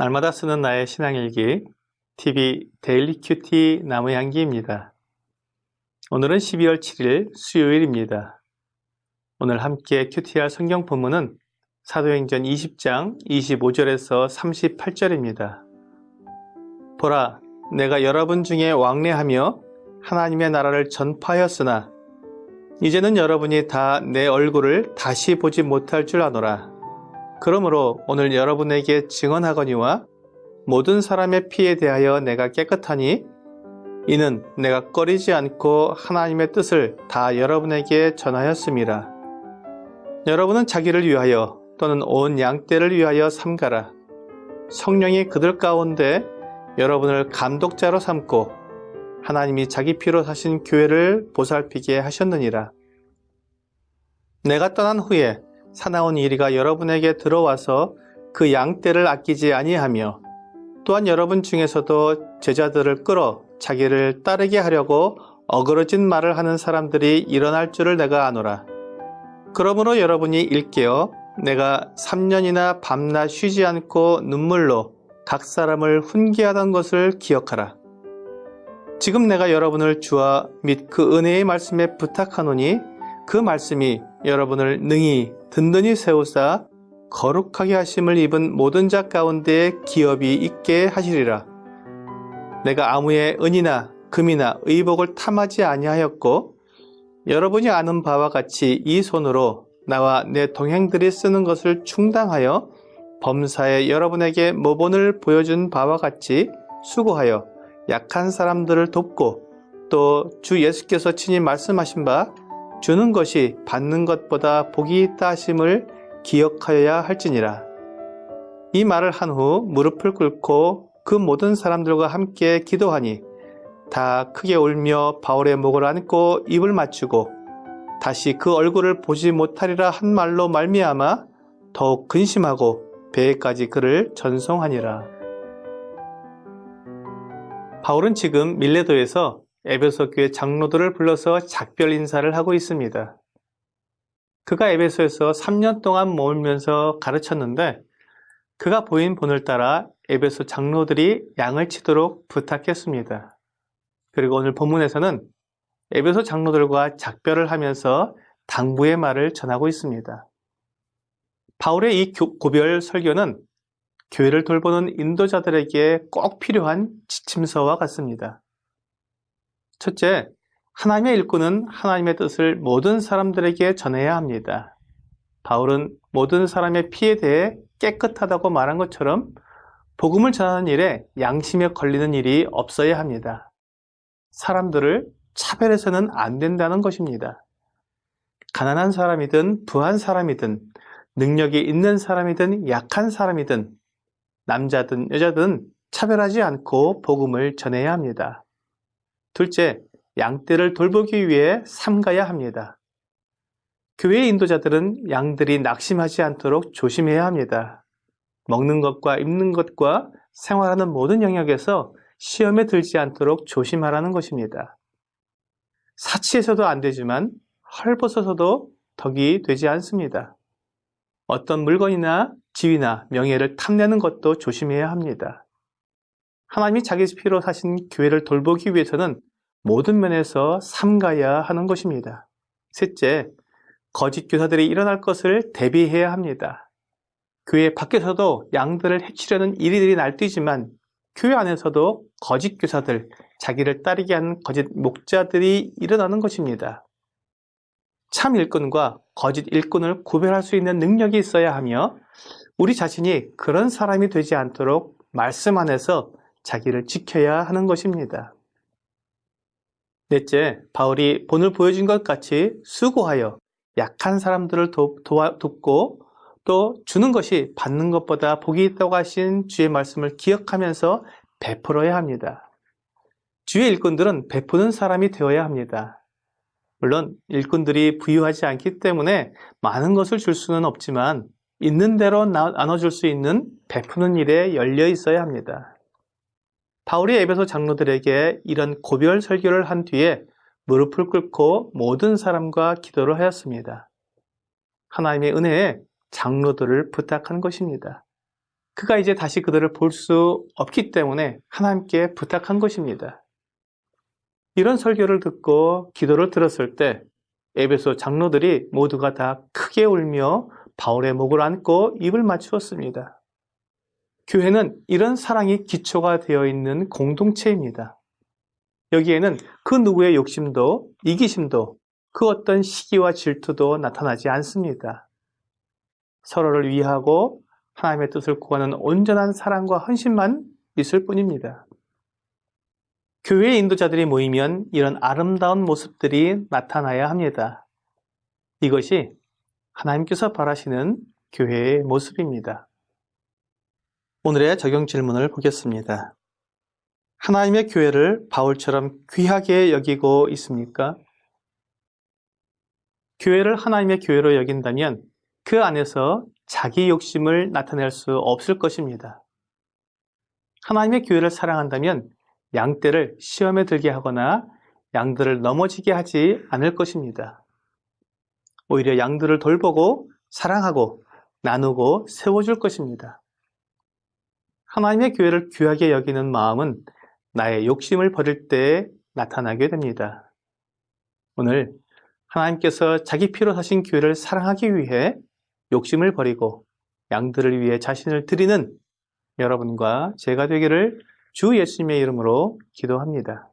날마다 쓰는 나의 신앙일기 TV 데일리 큐티 나무향기입니다. 오늘은 12월 7일 수요일입니다. 오늘 함께 큐티할 성경 본문은 사도행전 20장 25절에서 38절입니다. 보라, 내가 여러분 중에 왕래하며 하나님의 나라를 전파하였으나 이제는 여러분이 다 내 얼굴을 다시 보지 못할 줄 아노라. 그러므로 오늘 여러분에게 증언하거니와 모든 사람의 피에 대하여 내가 깨끗하니 이는 내가 꺼리지 않고 하나님의 뜻을 다 여러분에게 전하였음이라. 여러분은 자기를 위하여 또는 온 양떼를 위하여 삼가라. 성령이 그들 가운데 여러분을 감독자로 삼고 하나님이 자기 피로 사신 교회를 보살피게 하셨느니라. 내가 떠난 후에 사나운 이리가 여러분에게 들어와서 그 양떼를 아끼지 아니하며 또한 여러분 중에서도 제자들을 끌어 자기를 따르게 하려고 어그러진 말을 하는 사람들이 일어날 줄을 내가 아노라. 그러므로 여러분이 일깨어 내가 3년이나 밤낮 쉬지 않고 눈물로 각 사람을 훈계하던 것을 기억하라. 지금 내가 여러분을 주와 및 그 은혜의 말씀에 부탁하노니 그 말씀이 여러분을 능히 든든히 세우사 거룩하게 하심을 입은 모든 자 가운데 기업이 있게 하시리라. 내가 아무의 은이나 금이나 의복을 탐하지 아니하였고 여러분이 아는 바와 같이 이 손으로 나와 내 동행들이 쓰는 것을 충당하여 범사에 여러분에게 모본을 보여준 바와 같이 수고하여 약한 사람들을 돕고 또 주 예수께서 친히 말씀하신 바 주는 것이 받는 것보다 복이 있다 하심을 기억하여야 할지니라. 이 말을 한 후 무릎을 꿇고 그 모든 사람들과 함께 기도하니 다 크게 울며 바울의 목을 안고 입을 맞추고 다시 그 얼굴을 보지 못하리라 한 말로 말미암아 더욱 근심하고 배에까지 그를 전송하니라. 바울은 지금 밀레도에서 에베소 교회 장로들을 불러서 작별 인사를 하고 있습니다. 그가 에베소에서 3년 동안 모으면서 가르쳤는데 그가 보인 본을 따라 에베소 장로들이 양을 치도록 부탁했습니다. 그리고 오늘 본문에서는 에베소 장로들과 작별을 하면서 당부의 말을 전하고 있습니다. 바울의 이 고별 설교는 교회를 돌보는 인도자들에게 꼭 필요한 지침서와 같습니다. 첫째, 하나님의 일꾼은 하나님의 뜻을 모든 사람들에게 전해야 합니다. 바울은 모든 사람의 피에 대해 깨끗하다고 말한 것처럼 복음을 전하는 일에 양심에 걸리는 일이 없어야 합니다. 사람들을 차별해서는 안 된다는 것입니다. 가난한 사람이든 부한 사람이든 능력이 있는 사람이든 약한 사람이든 남자든 여자든 차별하지 않고 복음을 전해야 합니다. 둘째, 양떼를 돌보기 위해 삼가야 합니다. 교회의 인도자들은 양들이 낙심하지 않도록 조심해야 합니다. 먹는 것과 입는 것과 생활하는 모든 영역에서 시험에 들지 않도록 조심하라는 것입니다. 사치해서도 안 되지만 헐벗어서도 덕이 되지 않습니다. 어떤 물건이나 지위나 명예를 탐내는 것도 조심해야 합니다. 하나님이 자기 피로 사신 교회를 돌보기 위해서는 모든 면에서 삼가야 하는 것입니다. 셋째, 거짓 교사들이 일어날 것을 대비해야 합니다. 교회 밖에서도 양들을 해치려는 이리들이 날뛰지만 교회 안에서도 거짓 교사들, 자기를 따르게 하는 거짓 목자들이 일어나는 것입니다. 참 일꾼과 거짓 일꾼을 구별할 수 있는 능력이 있어야 하며 우리 자신이 그런 사람이 되지 않도록 말씀 안에서 자기를 지켜야 하는 것입니다. 넷째, 바울이 본을 보여준 것 같이 수고하여 약한 사람들을 돕고 또 주는 것이 받는 것보다 복이 있다고 하신 주의 말씀을 기억하면서 베풀어야 합니다. 주의 일꾼들은 베푸는 사람이 되어야 합니다. 물론 일꾼들이 부유하지 않기 때문에 많은 것을 줄 수는 없지만 있는 대로 나눠줄 수 있는 베푸는 일에 열려 있어야 합니다. 바울이 에베소 장로들에게 이런 고별 설교를 한 뒤에 무릎을 꿇고 모든 사람과 기도를 하였습니다. 하나님의 은혜에 장로들을 부탁한 것입니다. 그가 이제 다시 그들을 볼 수 없기 때문에 하나님께 부탁한 것입니다. 이런 설교를 듣고 기도를 들었을 때 에베소 장로들이 모두가 다 크게 울며 바울의 목을 안고 입을 맞추었습니다. 교회는 이런 사랑이 기초가 되어 있는 공동체입니다. 여기에는 그 누구의 욕심도 이기심도 그 어떤 시기와 질투도 나타나지 않습니다. 서로를 위하고 하나님의 뜻을 구하는 온전한 사랑과 헌신만 있을 뿐입니다. 교회 인도자들이 모이면 이런 아름다운 모습들이 나타나야 합니다. 이것이 하나님께서 바라시는 교회의 모습입니다. 오늘의 적용 질문을 보겠습니다. 하나님의 교회를 바울처럼 귀하게 여기고 있습니까? 교회를 하나님의 교회로 여긴다면 그 안에서 자기 욕심을 나타낼 수 없을 것입니다. 하나님의 교회를 사랑한다면 양떼를 시험에 들게 하거나 양들을 넘어지게 하지 않을 것입니다. 오히려 양들을 돌보고 사랑하고 나누고 세워줄 것입니다. 하나님의 교회를 귀하게 여기는 마음은 나의 욕심을 버릴 때에 나타나게 됩니다. 오늘 하나님께서 자기 피로 사신 교회를 사랑하기 위해 욕심을 버리고 양들을 위해 자신을 드리는 여러분과 제가 되기를 주 예수님의 이름으로 기도합니다.